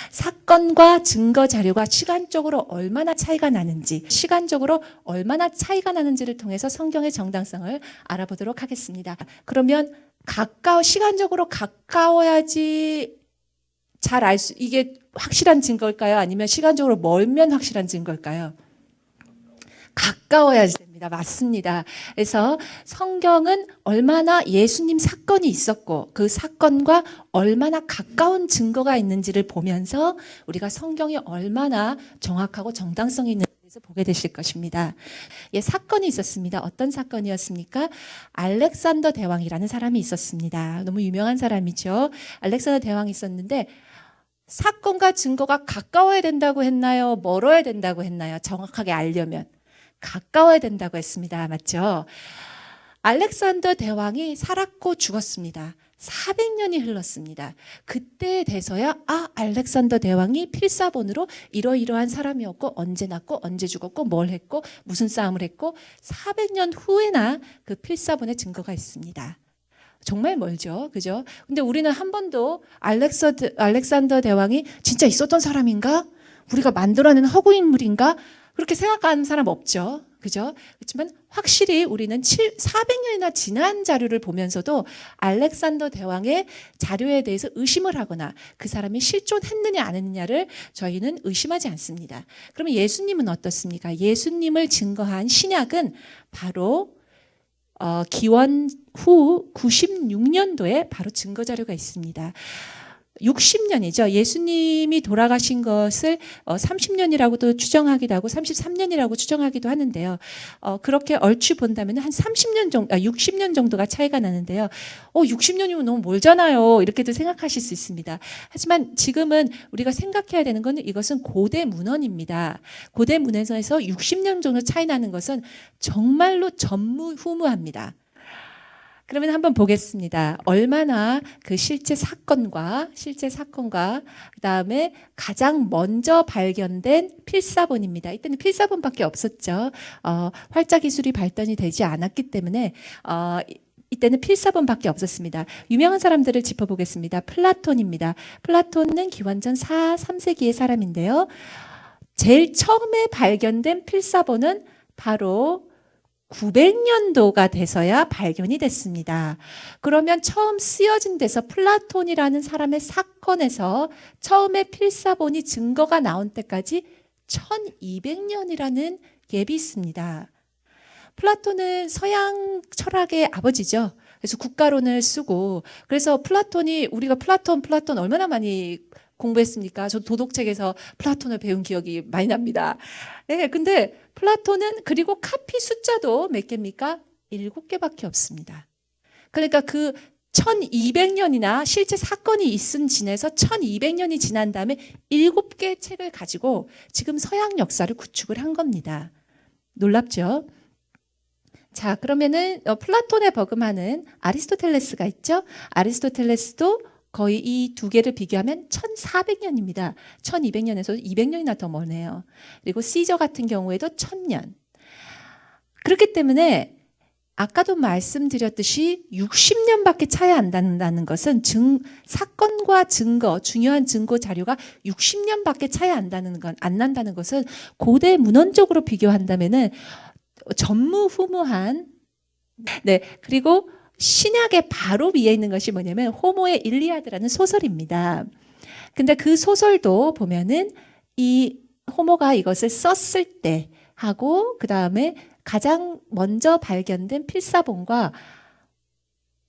사건과 증거 자료가 시간적으로 얼마나 차이가 나는지, 시간적으로 얼마나 차이가 나는지를 통해서 성경의 정당성을 알아보도록 하겠습니다. 그러면 시간적으로 가까워야지 이게 확실한 증거일까요? 아니면 시간적으로 멀면 확실한 증거일까요? 가까워야지 됩니다. 맞습니다. 그래서 성경은 얼마나 예수님 사건이 있었고 그 사건과 얼마나 가까운 증거가 있는지를 보면서 우리가 성경이 얼마나 정확하고 정당성이 있는지를 보게 되실 것입니다. 사건이 있었습니다. 어떤 사건이었습니까? 알렉산더 대왕이라는 사람이 있었습니다. 너무 유명한 사람이죠. 알렉산더 대왕이 있었는데 사건과 증거가 가까워야 된다고 했나요? 멀어야 된다고 했나요? 정확하게 알려면 가까워야 된다고 했습니다. 맞죠? 알렉산더 대왕이 살았고 죽었습니다. 400년이 흘렀습니다. 그때에 돼서야 알렉산더 대왕이 필사본으로 이러이러한 사람이었고 언제 났고 언제 죽었고 뭘 했고 무슨 싸움을 했고 400년 후에나 그 필사본의 증거가 있습니다. 정말 멀죠. 그죠? 근데 우리는 한 번도 알렉산더 대왕이 진짜 있었던 사람인가? 우리가 만들어낸 허구인물인가? 그렇게 생각하는 사람 없죠. 그죠? 그렇지만 확실히 우리는 400년이나 지난 자료를 보면서도 알렉산더 대왕의 자료에 대해서 의심을 하거나 그 사람이 실존했느냐 안 했느냐를 저희는 의심하지 않습니다. 그러면 예수님은 어떻습니까? 예수님을 증거한 신약은 바로 기원 후 96년도에 바로 증거 자료가 있습니다. 60년이죠. 예수님이 돌아가신 것을 30년이라고도 추정하기도 하고 33년이라고 추정하기도 하는데요. 그렇게 얼추 본다면 한 60년 정도가 차이가 나는데요. 60년이면 너무 멀잖아요. 이렇게도 생각하실 수 있습니다. 하지만 지금은 우리가 생각해야 되는 것은 이것은 고대 문헌입니다. 고대 문헌에서 60년 정도 차이 나는 것은 정말로 전무후무합니다. 그러면 한번 보겠습니다. 얼마나 그 실제 사건과 그다음에 가장 먼저 발견된 필사본입니다. 이때는 필사본밖에 없었죠. 활자 기술이 발전이 되지 않았기 때문에 이때는 필사본밖에 없었습니다. 유명한 사람들을 짚어보겠습니다. 플라톤입니다. 플라톤은 기원전 4, 3세기의 사람인데요. 제일 처음에 발견된 필사본은 바로 900년도가 돼서야 발견이 됐습니다. 그러면 처음 쓰여진 데서 플라톤이라는 사람의 사건에서 처음에 필사본이 증거가 나온 때까지 1200년이라는 갭이 있습니다. 플라톤은 서양 철학의 아버지죠. 그래서 국가론을 쓰고 그래서 우리가 플라톤 얼마나 많이 공부했습니까? 저 도덕책에서 플라톤을 배운 기억이 많이 납니다. 네, 근데 플라톤은 그리고 카피 숫자도 몇 개입니까? 7개밖에 없습니다. 그러니까 그 1200년이나 실제 사건이 있은 지내서 1200년이 지난 다음에 7개의 책을 가지고 지금 서양 역사를 구축을 한 겁니다. 놀랍죠? 자, 그러면은 플라톤에 버금하는 아리스토텔레스가 있죠? 아리스토텔레스도 거의 이 두 개를 비교하면 1400년입니다. 1200년에서 200년이나 더 멀네요. 그리고 시저 같은 경우에도 1000년. 그렇기 때문에 아까도 말씀드렸듯이 60년밖에 차이 안 난다는 것은 사건과 증거, 중요한 증거 자료가 60년밖에 차이 안 난다는 것은 고대 문헌적으로 비교한다면은 전무후무한 네, 그리고 신약의 바로 위에 있는 것이 뭐냐면 호모의 일리아드라는 소설입니다. 근데 그 소설도 보면은 이 호모가 이것을 썼을 때 하고 그 다음에 가장 먼저 발견된 필사본과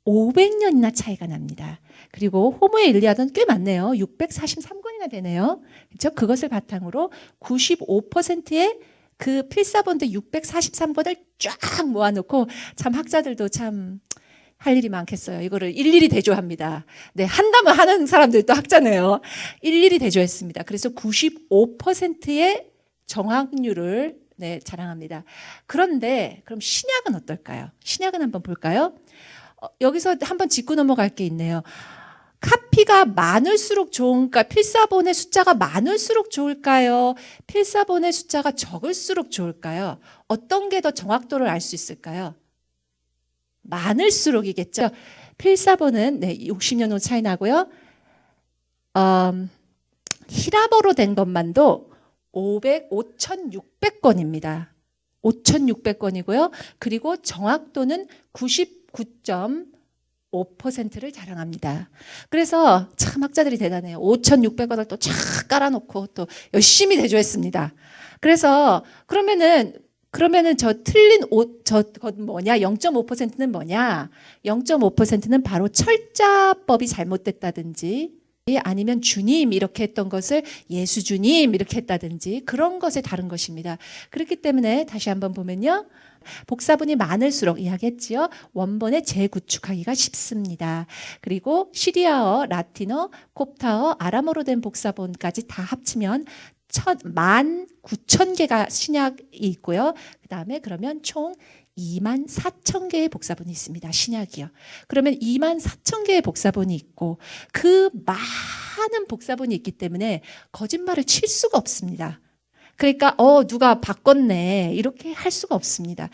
500년이나 차이가 납니다. 그리고 호모의 일리아드는 꽤 많네요. 643권이나 되네요. 그렇죠? 그것을 바탕으로 95%의 그 필사본들 643권을 쫙 모아놓고 참 학자들도 참 할 일이 많겠어요. 이거를 일일이 대조합니다. 네, 한다면 하는 사람들도 학자네요. 일일이 대조했습니다. 그래서 95%의 정확률을 자랑합니다. 그런데 그럼 신약은 어떨까요? 신약은 한번 볼까요? 여기서 한번 짚고 넘어갈 게 있네요. 카피가 많을수록 좋을까? 필사본의 숫자가 많을수록 좋을까요? 필사본의 숫자가 적을수록 좋을까요? 어떤 게 더 정확도를 알 수 있을까요? 많을수록이겠죠. 필사본은 60년 후 차이 나고요. 히라버로 된 것만도 5,600건입니다. 5,600건이고요. 그리고 정확도는 99.5%를 자랑합니다. 그래서 참 학자들이 대단해요. 5,600건을 또 쫙 깔아놓고 또 열심히 대조했습니다. 그래서 그러면은 저 틀린 뭐냐? 0.5%는 뭐냐? 0.5%는 바로 철자법이 잘못됐다든지 아니면 주님 이렇게 했던 것을 예수 주님 이렇게 했다든지 그런 것에 다른 것입니다. 그렇기 때문에 다시 한번 보면요. 복사본이 많을수록 이야기했지요. 원본의 재구축하기가 쉽습니다. 그리고 시리아어, 라틴어, 콥타어, 아람어로 된 복사본까지 다 합치면 19,000개가 신약이 있고요. 그 다음에 그러면 총 24,000개의 복사본이 있습니다. 신약이요. 그러면 24,000개의 복사본이 있고 그 많은 복사본이 있기 때문에 거짓말을 칠 수가 없습니다. 그러니까 누가 바꿨네 이렇게 할 수가 없습니다.